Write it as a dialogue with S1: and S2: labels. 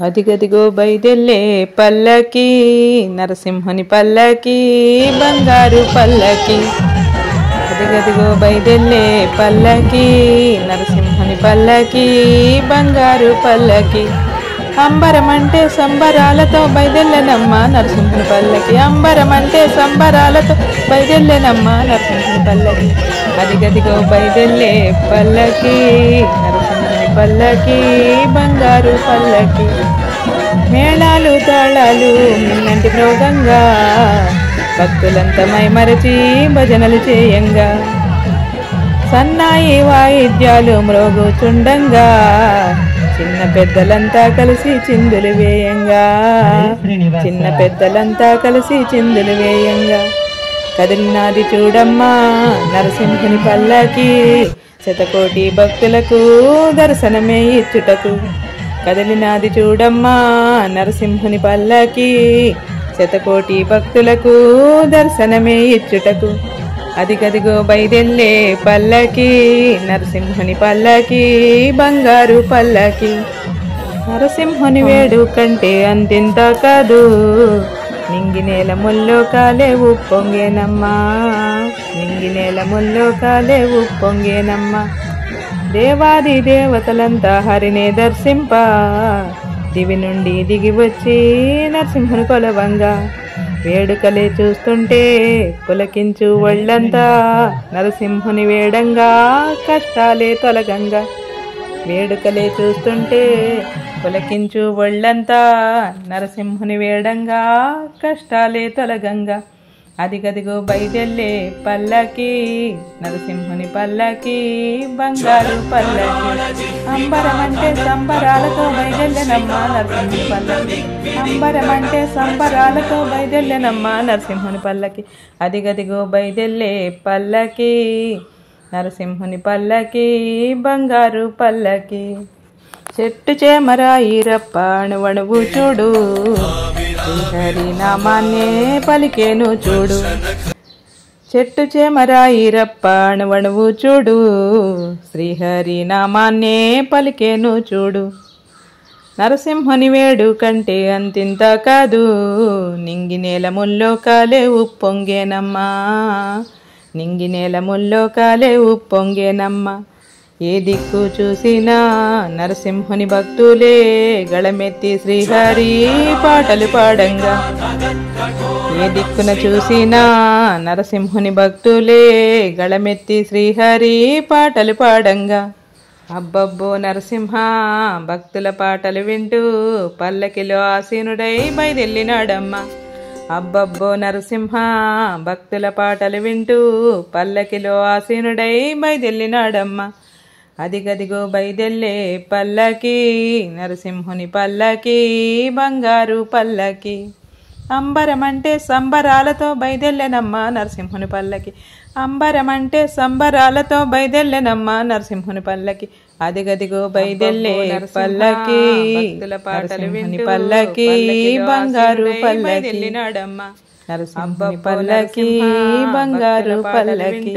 S1: అదిగదిగో బైదెల్లే పల్లకి నరసింహుని పల్లకి బంగారు పల్లకి. అదిగదిగో బైదెల్లే పల్లకి నరసింహుని పల్లకి బంగారు పల్లకి. అంబరమంటే సంబరాలతో బైదెల్లెనమ్మ నరసింహుని పల్లకి. అంబరమంటే సంబరాలతో బైదెల్లెనమ్మ నరసింహుని పల్లకి. అదిగదిగో బైదెల్లే పల్లకి నరసింహుని పల్లకి బంగారు పల్లకి. మేళాలు తాళాలు మిన్నంటి మ్రోగంగా భక్తులంతా మైమరచి భజనలు చేయంగా. సన్నాయి వాయిద్యాలు మ్రోగుచుండంగా చిన్న పెద్దలంతా కలిసి చిందులు వేయంగా. చిన్న పెద్దలంతా కలిసి చిందులు వేయంగా. కదిలినాది చూడమ్మా నరసింహుని పల్లకి శతకోటి భక్తులకు దర్శనమే ఇచ్చుటకు. కదిలినాది చూడమ్మా నరసింహుని పల్లకి శతకోటి భక్తులకు దర్శనమే ఇచ్చుటకు. అదిగదిగో బైదెల్లే పల్లకి నరసింహుని పల్లకి బంగారు పల్లకి. నరసింహుని వేడు కంటే అంతింత కాదు నింగి నేల ముల్లో కాలే ఉప్పొంగేనమ్మా. నింగి నేల ముల్లో కాలే ఉప్పొంగేనమ్మా. దేవాది దేవతలంతా హరినే దర్శింప దివి నుండి దిగి వచ్చి నరసింహుని కొలవంగా. వేడుకలే చూస్తుంటే పులకించు ఒళ్ళంతా నరసింహుని వేడంగా కష్టాలే తొలగంగా. వేడుకలే చూస్తుంటే పులకించు ఒళ్ళంతా నరసింహుని వేడంగా కష్టాలే తొలగంగా. అదిగదిగో బైదెల్లే పల్లకి నరసింహుని పల్లకి బంగారు పల్లకి. అంబరమంటే సంబరాలతో బైదెల్లెనమ్మ నరసింహుని పల్లకి. అంబరమంటే సంబరాలతో బైదెల్లెనమ్మ నరసింహుని పల్లకి. అదిగదిగో బైదెల్లే పల్లకి నరసింహుని పల్లకి బంగారు పల్లకి. చెట్టు చేమరాయిరప్ప అణువణువు చూడు శ్రీహరి నామాన్నే పలికేను చూడు. చెట్టు చేమరాయిరప్ప అణువణువు చూడు శ్రీహరి నామాన్నే పలికేను చూడు. నరసింహుని వేడు కంటే అంతింత కాదు నింగి నేల ముల్లో కాలే ఉప్పొంగేనమ్మా. నింగి నేల ముల్లో కాలే ఉప్పొంగేనమ్మా. ఏ దిక్కు చూసినా నరసింహుని భక్తులే గళమెత్తి శ్రీహరి పాటలు పాడంగా. ఏ దిక్కున చూసినా నరసింహుని భక్తులే గళమెత్తి శ్రీహరి పాటలు పాడంగా. అబ్బబ్బో నరసింహ భక్తుల పాటలు వింటూ పల్లకిలో ఆసీనుడై బయదెల్లినాడమ్మా. అబ్బబ్బో నరసింహ భక్తుల పాటలు వింటూ పల్లకిలో ఆసీనుడై బయదెల్లినాడమ్మా. అదిగదిగో బైదెల్లే పల్లకి నరసింహుని పల్లకి బంగారు పల్లకి. అంబరమంటే సంబరాలతో బైదెల్లెనమ్మ నరసింహుని పల్లకి. అంబరమంటే సంబరాలతో బైదెల్లెనమ్మ నరసింహుని పల్లకి. అదిగదిగో బైదెల్లే పల్లకి భక్తుల పాటలు వింటూ పల్లకి బంగారు పల్లకి. నరసింహుని పల్లకి బంగారు పల్లకి.